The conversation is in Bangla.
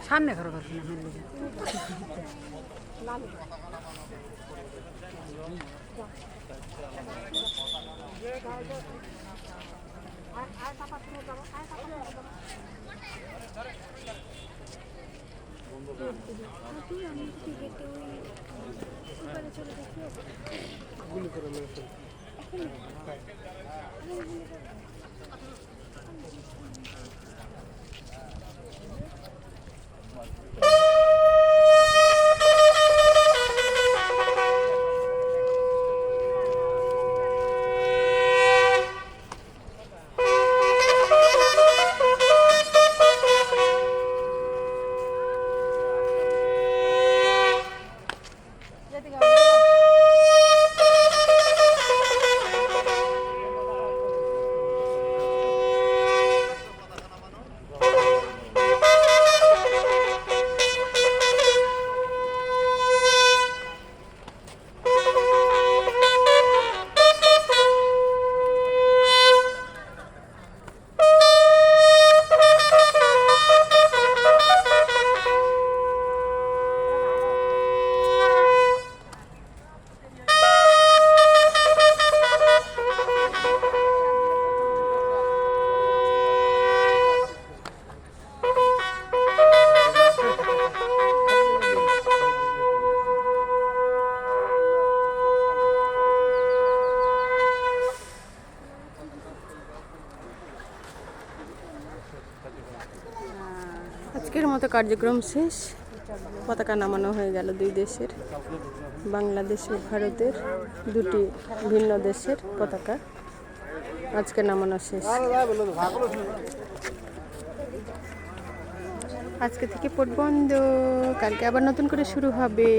সামনে ঘর করছি না আজকের মতো কার্যক্রম শেষ। পতাকা নামানো হয়ে গেল দুই দেশের, বাংলাদেশ ও ভারতের দুটি ভিন্ন দেশের পতাকা আজকে নামানো শেষ। আজকে থেকে পট বন্ধ, কালকে আবার নতুন করে শুরু হবে।